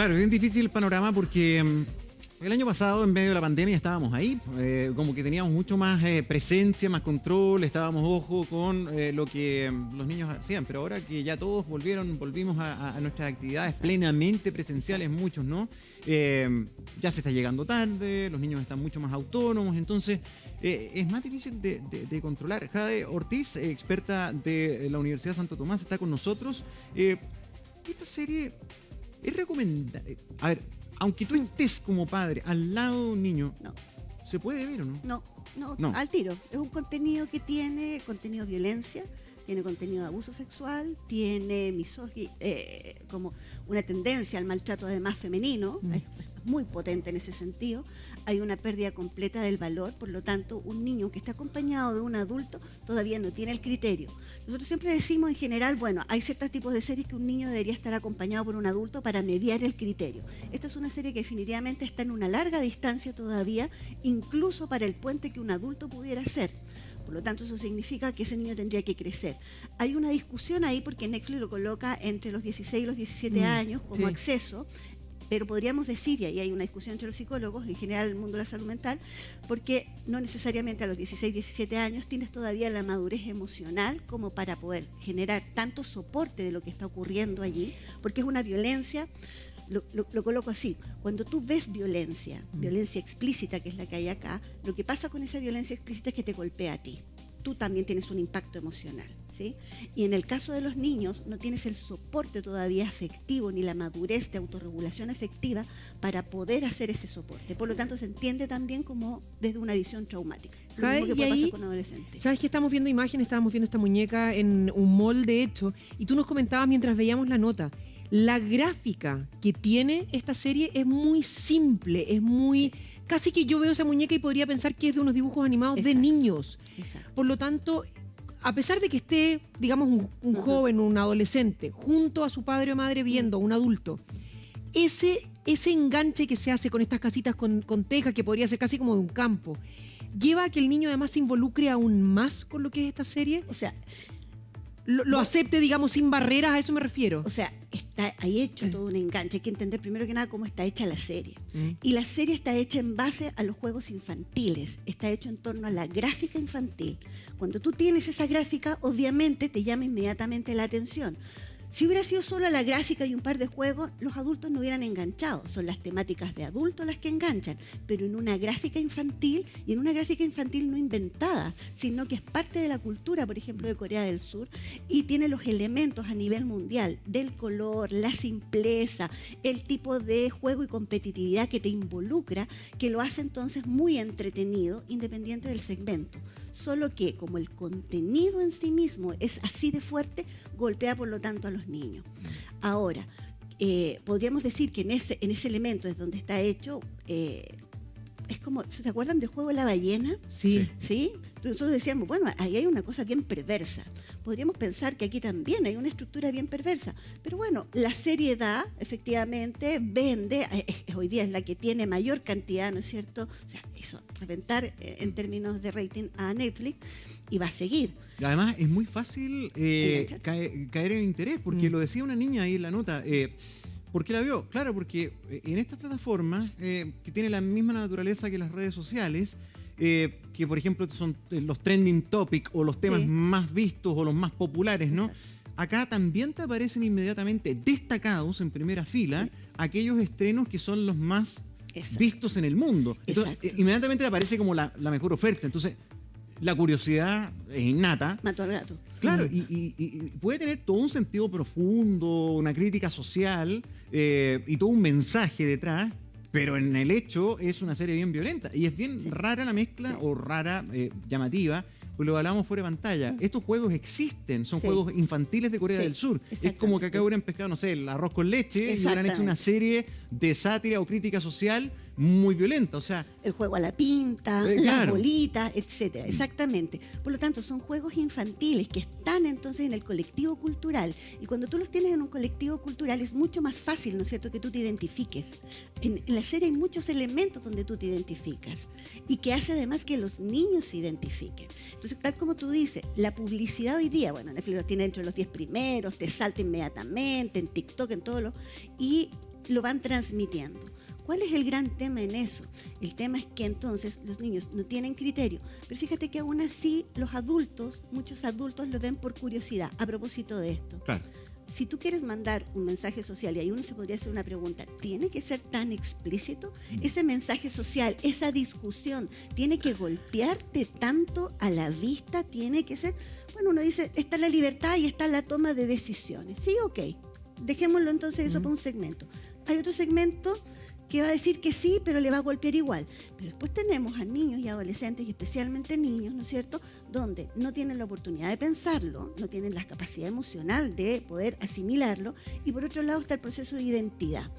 Claro, es bien difícil el panorama porque el año pasado, en medio de la pandemia, estábamos ahí, como que teníamos mucho más presencia, más control, estábamos ojo con lo que los niños hacían, pero ahora que ya todos volvimos a nuestras actividades plenamente presenciales, muchos, ¿no? Ya se está llegando tarde, los niños están mucho más autónomos, entonces es más difícil de controlar. Jade Ortiz, experta de la Universidad Santo Tomás, está con nosotros. Esta serie es recomendable. A ver, aunque tú estés como padre al lado de un niño, No. ¿se puede ver o no? No, al tiro. Es un contenido que tiene contenido de violencia, tiene contenido de abuso sexual, tiene como una tendencia al maltrato además femenino, es muy potente en ese sentido. Hay una pérdida completa del valor, por lo tanto, un niño que está acompañado de un adulto todavía no tiene el criterio. Nosotros siempre decimos en general, bueno, hay ciertos tipos de series que un niño debería estar acompañado por un adulto para mediar el criterio. Esta es una serie que definitivamente está en una larga distancia todavía, incluso para el puente que un adulto pudiera hacer. Por lo tanto, eso significa que ese niño tendría que crecer. Hay una discusión ahí porque Netflix lo coloca entre los 16 y los 17 años como acceso, pero podríamos decir, y ahí hay una discusión entre los psicólogos, en general el mundo de la salud mental, porque no necesariamente a los 16, 17 años tienes todavía la madurez emocional como para poder generar tanto soporte de lo que está ocurriendo allí, porque es una violencia. Lo coloco así, cuando tú ves violencia explícita, que es la que hay acá, lo que pasa con esa violencia explícita es que te golpea a ti. Tú también tienes un impacto emocional, ¿sí? Y en el caso de los niños no tienes el soporte todavía afectivo ni la madurez de autorregulación afectiva para poder hacer ese soporte. Por lo tanto, se entiende también como desde una visión traumática. Lo mismo que puede pasar con adolescentes. ¿Sabes que estamos viendo imágenes? Estábamos viendo esta muñeca en un mall, de hecho, y tú nos comentabas mientras veíamos la nota. La gráfica que tiene esta serie es muy simple, es muy... Casi que yo veo esa muñeca y podría pensar que es de unos dibujos animados de niños. Exacto. Por lo tanto, a pesar de que esté, digamos, un joven, un adolescente, junto a su padre o madre viendo, un adulto, ese enganche que se hace con estas casitas con tejas, que podría ser casi como de un campo, lleva a que el niño además se involucre aún más con lo que es esta serie. O sea... Lo acepte, digamos, sin barreras, a eso me refiero. O sea, está ahí hecho todo un enganche. Hay que entender primero que nada cómo está hecha la serie. Y la serie está hecha en base a los juegos infantiles. Está hecho en torno a la gráfica infantil. Cuando tú tienes esa gráfica, obviamente te llama inmediatamente la atención. Si hubiera sido solo la gráfica y un par de juegos, los adultos no hubieran enganchado. Son las temáticas de adultos las que enganchan, pero en una gráfica infantil, y en una gráfica infantil no inventada, sino que es parte de la cultura, por ejemplo, de Corea del Sur, y tiene los elementos a nivel mundial del color, la simpleza, el tipo de juego y competitividad que te involucra, que lo hace entonces muy entretenido, independiente del segmento. Solo que como el contenido en sí mismo es así de fuerte, golpea por lo tanto a los niños. Ahora, podríamos decir que en ese elemento es donde está hecho, es como, ¿se acuerdan del juego de la ballena? Sí. ¿Sí? Nosotros decíamos, bueno, ahí hay una cosa bien perversa. Podríamos pensar que aquí también hay una estructura bien perversa. Pero bueno, la seriedad efectivamente vende, hoy día es la que tiene mayor cantidad, ¿no es cierto? O sea, eso, reventar en términos de rating a Netflix, y va a seguir. Y además es muy fácil caer en interés, porque lo decía una niña ahí en la nota. ¿Por qué la vio? Claro, porque en estas plataformas, que tienen la misma naturaleza que las redes sociales, que por ejemplo son los trending topics o los temas más vistos o los más populares, ¿no? Exacto. Acá también te aparecen inmediatamente destacados en primera fila aquellos estrenos que son los más vistos en el mundo. Entonces, inmediatamente te aparece como la mejor oferta. Entonces, la curiosidad es innata. Mató al gato. Claro, y puede tener todo un sentido profundo, una crítica social y todo un mensaje detrás, pero en el hecho es una serie bien violenta. Y es bien rara la mezcla, o rara, llamativa, pues lo hablamos fuera de pantalla. Estos juegos existen, son juegos infantiles de Corea del Sur. Es como que acá hubieran pescado, no sé, el arroz con leche y hubieran hecho una serie de sátira o crítica social muy violenta, o sea... El juego a la pinta, las bolitas, etcétera, exactamente. Por lo tanto, son juegos infantiles que están entonces en el colectivo cultural, y cuando tú los tienes en un colectivo cultural es mucho más fácil, ¿no es cierto?, que tú te identifiques. En la serie hay muchos elementos donde tú te identificas, y que hace además que los niños se identifiquen. Entonces, tal como tú dices, la publicidad hoy día, bueno, Netflix lo tiene entre los 10 primeros, te salta inmediatamente, en TikTok, en todo lo... Y lo van transmitiendo. ¿Cuál es el gran tema en eso? El tema es que entonces los niños no tienen criterio, pero fíjate que aún así los adultos, muchos adultos lo ven por curiosidad, a propósito de esto. Claro. Si tú quieres mandar un mensaje social, y ahí uno se podría hacer una pregunta, ¿tiene que ser tan explícito? Ese mensaje social, esa discusión, ¿tiene que golpearte tanto a la vista? ¿Tiene que ser? Bueno, uno dice, está la libertad y está la toma de decisiones. Sí, ok. Dejémoslo entonces eso para un segmento. Hay otro segmento que va a decir que sí, pero le va a golpear igual. Pero después tenemos a niños y adolescentes, y especialmente niños, ¿no es cierto?, donde no tienen la oportunidad de pensarlo, no tienen la capacidad emocional de poder asimilarlo, y por otro lado está el proceso de identidad.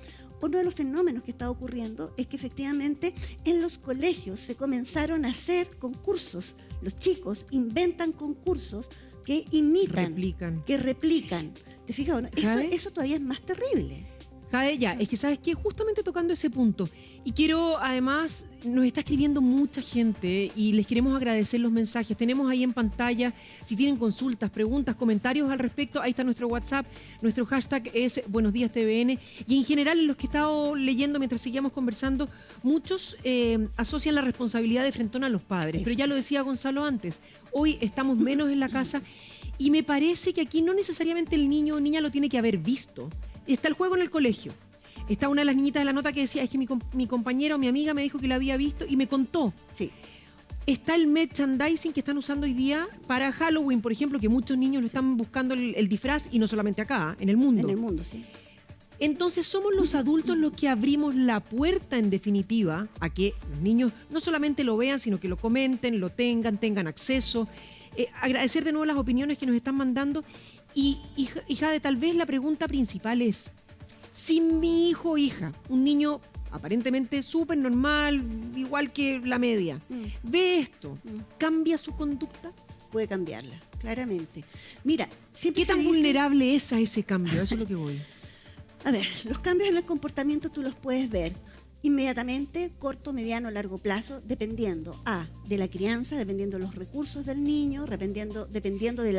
Uno de los fenómenos que está ocurriendo es que efectivamente en los colegios se comenzaron a hacer concursos. Los chicos inventan concursos que imitan, que replican. ¿Te fijas o no? Eso todavía es más terrible. Jade, ya, es que sabes que justamente tocando ese punto, y quiero además, nos está escribiendo mucha gente y les queremos agradecer los mensajes. Tenemos ahí en pantalla, si tienen consultas, preguntas, comentarios al respecto, ahí está nuestro WhatsApp, nuestro hashtag es Buenos Días TVN, y en general en los que he estado leyendo mientras seguíamos conversando, muchos asocian la responsabilidad de frentón a los padres, pero ya lo decía Gonzalo antes, hoy estamos menos en la casa y me parece que aquí no necesariamente el niño o niña lo tiene que haber visto. Está el juego en el colegio. Está una de las niñitas de la nota que decía, es que mi compañera o mi amiga me dijo que la había visto y me contó. Sí. Está el merchandising que están usando hoy día para Halloween, por ejemplo, que muchos niños lo están buscando el disfraz, y no solamente acá, en el mundo. En el mundo, sí. Entonces somos los adultos los que abrimos la puerta, en definitiva, a que los niños no solamente lo vean, sino que lo comenten, lo tengan acceso. Agradecer de nuevo las opiniones que nos están mandando. Y Jade, tal vez la pregunta principal es, si mi hijo o hija, un niño aparentemente súper normal, igual que la media, ve esto, ¿cambia su conducta? Puede cambiarla, claramente. Mira, ¿qué tan vulnerable es a ese cambio? Eso es lo que voy. A ver, los cambios en el comportamiento tú los puedes ver inmediatamente, corto, mediano, largo plazo, dependiendo de la crianza, dependiendo de los recursos del niño, dependiendo de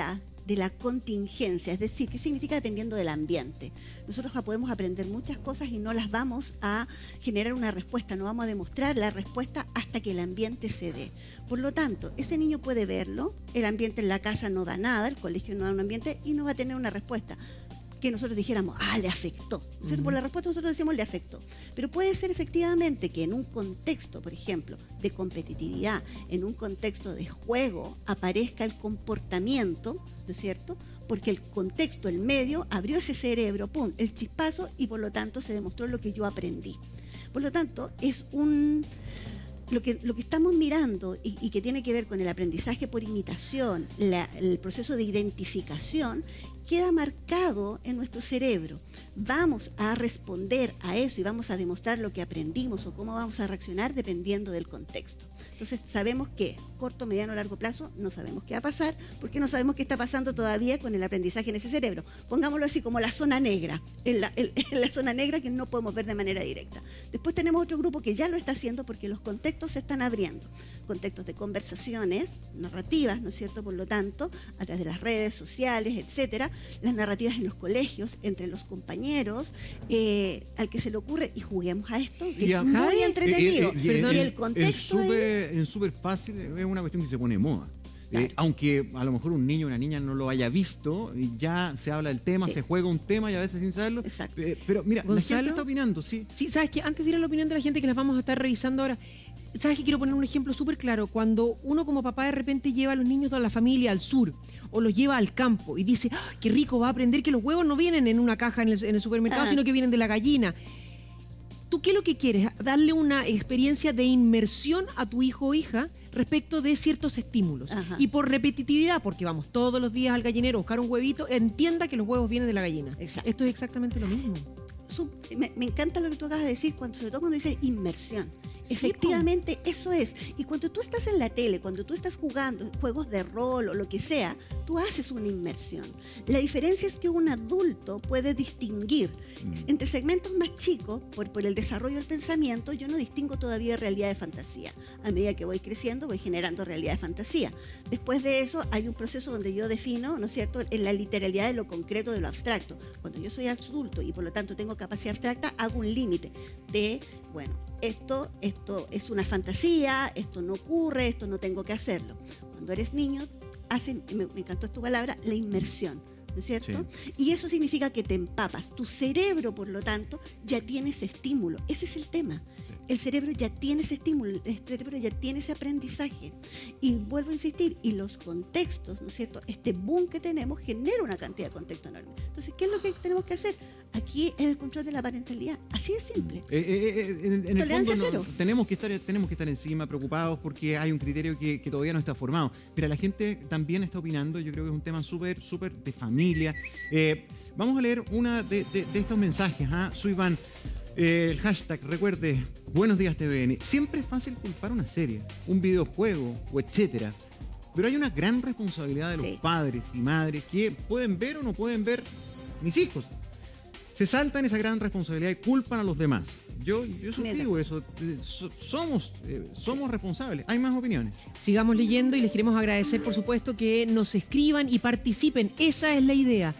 la contingencia, es decir, ¿qué significa dependiendo del ambiente? Nosotros podemos aprender muchas cosas y no las vamos a generar una respuesta, no vamos a demostrar la respuesta hasta que el ambiente se dé. Por lo tanto, ese niño puede verlo, el ambiente en la casa no da nada, el colegio no da un ambiente y no va a tener una respuesta que nosotros dijéramos, le afectó. Por la respuesta nosotros decimos le afectó. Pero puede ser efectivamente que en un contexto, por ejemplo, de competitividad, en un contexto de juego, aparezca el comportamiento, ¿no es cierto? Porque el contexto, el medio, abrió ese cerebro, ¡pum!, el chispazo, y por lo tanto se demostró lo que yo aprendí. Por lo tanto, es lo que estamos mirando y que tiene que ver con el aprendizaje por imitación, el proceso de identificación, queda marcado en nuestro cerebro. Vamos a responder a eso y vamos a demostrar lo que aprendimos o cómo vamos a reaccionar dependiendo del contexto. Entonces sabemos que corto, mediano, largo plazo no sabemos qué va a pasar porque no sabemos qué está pasando todavía con el aprendizaje en ese cerebro. Pongámoslo así como la zona negra, en la zona negra que no podemos ver de manera directa. Después tenemos otro grupo que ya lo está haciendo porque los contextos se están abriendo. Contextos de conversaciones, narrativas, ¿no es cierto? Por lo tanto, a través de las redes sociales, etcétera, las narrativas en los colegios, entre los compañeros, al que se le ocurre, y juguemos a esto, y es muy entretenido. Y el contexto es súper fácil, es una cuestión que se pone de moda. Claro. Aunque a lo mejor un niño o una niña no lo haya visto, y ya se habla del tema, se juega un tema y a veces sin saberlo. Exacto. Pero mira, Gonzalo, la gente está opinando, sí. Sí, sabes que antes de ir a la opinión de la gente, que las vamos a estar revisando ahora, sabes que quiero poner un ejemplo súper claro. Cuando uno como papá de repente lleva a los niños de la familia al sur o los lleva al campo y dice, qué rico, va a aprender que los huevos no vienen en una caja en el supermercado, sino que vienen de la gallina. ¿Tú qué es lo que quieres? Darle una experiencia de inmersión a tu hijo o hija respecto de ciertos estímulos. Ajá. Y por repetitividad, porque vamos todos los días al gallinero a buscar un huevito, entienda que los huevos vienen de la gallina. Exacto. Esto es exactamente lo mismo. Me encanta lo que tú acabas de decir, sobre todo cuando dices inmersión. Efectivamente, eso es. Y cuando tú estás en la tele, cuando tú estás jugando juegos de rol o lo que sea, tú haces una inmersión. La diferencia es que un adulto puede distinguir entre segmentos más chicos, por el desarrollo del pensamiento. Yo no distingo todavía realidad de fantasía. A medida que voy creciendo, voy generando realidad de fantasía. Después de eso, hay un proceso donde yo defino, ¿no es cierto?, en la literalidad de lo concreto, de lo abstracto. Cuando yo soy adulto y por lo tanto tengo capacidad abstracta, hago un límite de, bueno, esto es una fantasía, esto no ocurre, esto no tengo que hacerlo. Cuando eres niño, me encantó tu palabra, la inmersión, ¿no es cierto? Sí. Y eso significa que te empapas. Tu cerebro, por lo tanto, ya tiene ese estímulo. Ese es el tema. El cerebro ya tiene ese estímulo, el cerebro ya tiene ese aprendizaje. Y vuelvo a insistir, y los contextos, ¿no es cierto? Este boom que tenemos genera una cantidad de contexto enorme. Entonces, ¿qué es lo que tenemos que hacer? Aquí es el control de la parentalidad. Así de simple. En el fondo no, tenemos que estar encima, preocupados, porque hay un criterio que todavía no está formado. Pero la gente también está opinando. Yo creo que es un tema súper de familia. Vamos a leer una de estos mensajes. Soy Iván. El hashtag, recuerde, Buenos Días TVN. Siempre es fácil culpar una serie, un videojuego o etcétera. Pero hay una gran responsabilidad de los padres y madres que pueden ver o no pueden ver mis hijos. Se saltan esa gran responsabilidad y culpan a los demás. Yo suscribo eso. Somos responsables. Hay más opiniones. Sigamos leyendo y les queremos agradecer, por supuesto, que nos escriban y participen. Esa es la idea.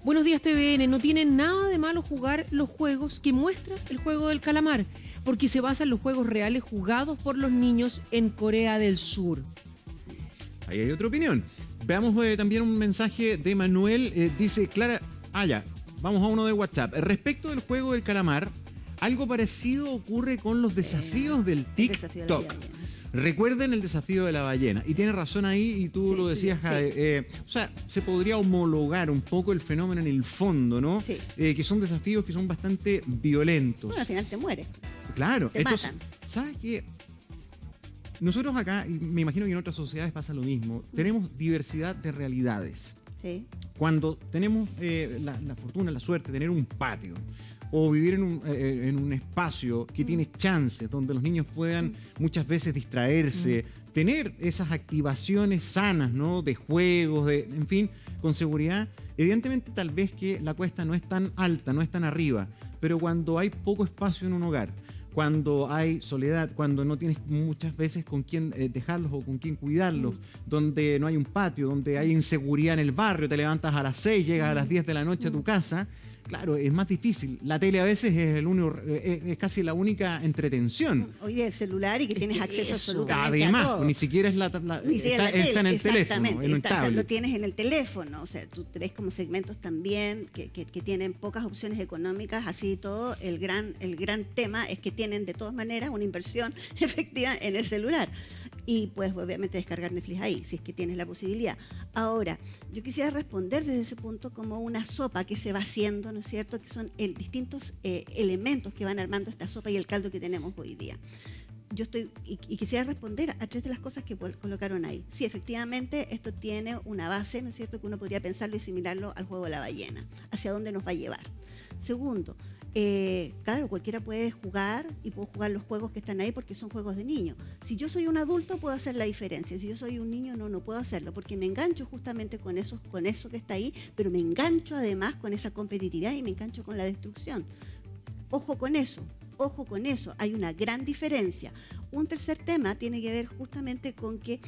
Buenos Días TVN, no tiene nada de malo jugar los juegos que muestra el juego del calamar, porque se basa en los juegos reales jugados por los niños en Corea del Sur. Ahí hay otra opinión. Veamos también un mensaje de Manuel. Dice, Clara, ya, vamos a uno de WhatsApp. Respecto del juego del calamar, algo parecido ocurre con los desafíos del TikTok. Recuerden el desafío de la ballena. Y tiene razón ahí, y tú lo decías, Jade. O sea, se podría homologar un poco el fenómeno en el fondo, ¿no? Sí. Que son desafíos que son bastante violentos. Bueno, al final te mueres. Claro. Te matan. ¿Sabes qué? Nosotros acá, y me imagino que en otras sociedades pasa lo mismo, tenemos diversidad de realidades. Sí. Cuando tenemos la fortuna, la suerte de tener un patio, o vivir en un espacio que tiene chances, donde los niños puedan muchas veces distraerse, tener esas activaciones sanas, ¿no? De juegos, en fin, con seguridad. Evidentemente, tal vez que la cuesta no es tan alta, no es tan arriba, pero cuando hay poco espacio en un hogar, cuando hay soledad, cuando no tienes muchas veces con quién dejarlos o con quién cuidarlos, donde no hay un patio, donde hay inseguridad en el barrio, te levantas a las 6, llegas a las 10 de la noche a tu casa. Claro, es más difícil. La tele a veces es casi la única entretención. Oye, el celular y que tienes acceso absolutamente además, a todo. Ni siquiera está en el teléfono, en un tablet. Lo tienes en el teléfono. O sea, tú te ves como segmentos también que tienen pocas opciones económicas, así y todo. El gran tema es que tienen de todas maneras una inversión efectiva en el celular. Y puedes obviamente descargar Netflix ahí, si es que tienes la posibilidad. Ahora, yo quisiera responder desde ese punto como una sopa que se va haciendo, ¿no es cierto?, que son distintos elementos que van armando esta sopa y el caldo que tenemos hoy día. Yo quisiera responder a tres de las cosas que colocaron ahí. Sí, efectivamente, esto tiene una base, ¿no es cierto?, que uno podría pensarlo y asimilarlo al juego de la ballena. ¿Hacia dónde nos va a llevar? Segundo, claro, cualquiera puede jugar y puedo jugar los juegos que están ahí porque son juegos de niños. Si yo soy un adulto puedo hacer la diferencia. Si yo soy un niño no puedo hacerlo porque me engancho justamente con eso que está ahí, pero me engancho además con esa competitividad y me engancho con la destrucción. Ojo con eso, hay una gran diferencia. Un tercer tema tiene que ver justamente con que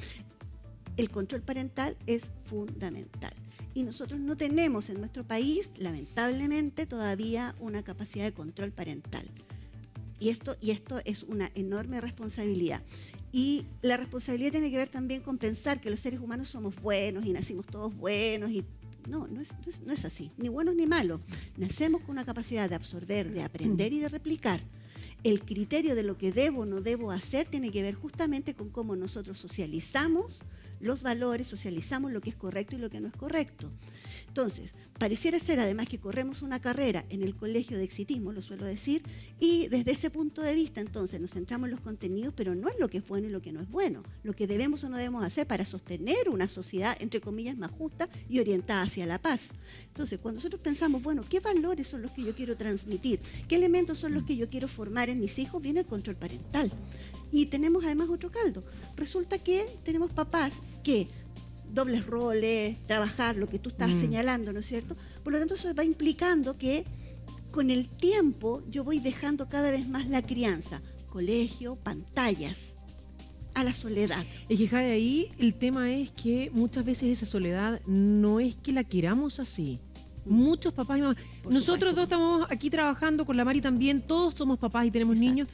el control parental es fundamental. Y nosotros no tenemos en nuestro país, lamentablemente, todavía una capacidad de control parental. Y esto es una enorme responsabilidad. Y la responsabilidad tiene que ver también con pensar que los seres humanos somos buenos y nacimos todos buenos. Y no es así, ni buenos ni malos. Nacemos con una capacidad de absorber, de aprender y de replicar. El criterio de lo que debo o no debo hacer tiene que ver justamente con cómo nosotros socializamos los valores, socializamos lo que es correcto y lo que no es correcto. Entonces, pareciera ser además que corremos una carrera en el colegio de exitismo, lo suelo decir, y desde ese punto de vista entonces nos centramos en los contenidos, pero no en lo que es bueno y lo que no es bueno, lo que debemos o no debemos hacer para sostener una sociedad, entre comillas, más justa y orientada hacia la paz. Entonces, cuando nosotros pensamos, bueno, ¿qué valores son los que yo quiero transmitir? ¿Qué elementos son los que yo quiero formar en mis hijos? Viene el control parental. Y tenemos además otro caldo. Resulta que tenemos papás que dobles roles, trabajar, lo que tú estás señalando, ¿no es cierto? Por lo tanto, eso va implicando que con el tiempo yo voy dejando cada vez más la crianza, colegio, pantallas, a la soledad. Es que de ahí el tema es que muchas veces esa soledad no es que la queramos así. Muchos papás y mamás. Nosotros dos estamos aquí trabajando con la Mari también, todos somos papás y tenemos niños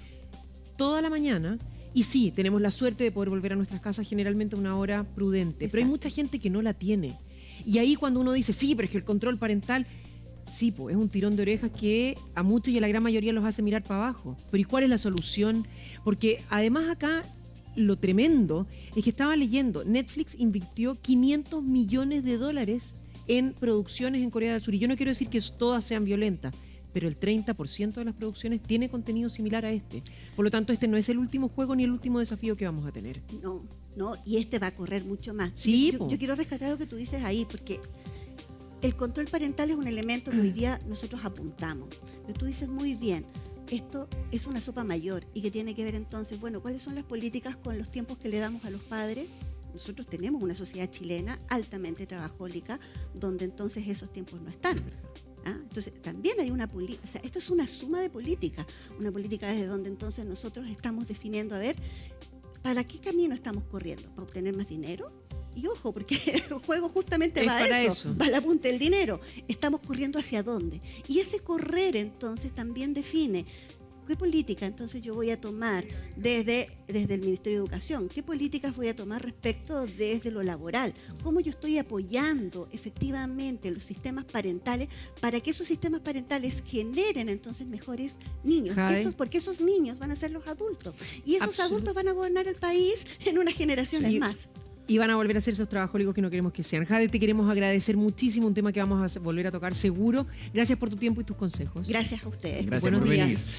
toda la mañana. Y sí, tenemos la suerte de poder volver a nuestras casas generalmente a una hora prudente, pero hay mucha gente que no la tiene. Y ahí cuando uno dice, sí, pero es que el control parental, sí, pues es un tirón de orejas que a muchos y a la gran mayoría los hace mirar para abajo. Pero ¿y cuál es la solución? Porque además acá lo tremendo es que estaba leyendo, Netflix invirtió $500 millones en producciones en Corea del Sur. Y yo no quiero decir que todas sean violentas, pero el 30% de las producciones tiene contenido similar a este. Por lo tanto, este no es el último juego ni el último desafío que vamos a tener. No, y este va a correr mucho más. Sí, yo quiero rescatar lo que tú dices ahí, porque el control parental es un elemento que hoy día nosotros apuntamos. Pero tú dices muy bien, esto es una sopa mayor y que tiene que ver entonces, bueno, ¿cuáles son las políticas con los tiempos que le damos a los padres? Nosotros tenemos una sociedad chilena altamente trabajólica, donde entonces esos tiempos no están. Entonces, también hay una política, o sea, esto es una suma de política, una política desde donde entonces nosotros estamos definiendo, a ver, ¿para qué camino estamos corriendo? ¿Para obtener más dinero? Y ojo, porque el juego justamente va a eso, va a la punta del dinero. Estamos corriendo hacia dónde. Y ese correr entonces también define qué política entonces yo voy a tomar desde el Ministerio de Educación, qué políticas voy a tomar respecto desde lo laboral, cómo yo estoy apoyando efectivamente los sistemas parentales para que esos sistemas parentales generen entonces mejores niños, porque esos niños van a ser los adultos y esos adultos van a gobernar el país en unas generaciones más. Y van a volver a ser esos trabajólicos que no queremos que sean. Jade, te queremos agradecer muchísimo, un tema que vamos a volver a tocar seguro. Gracias por tu tiempo y tus consejos. Gracias a ustedes. Gracias Buenos por días. Venir.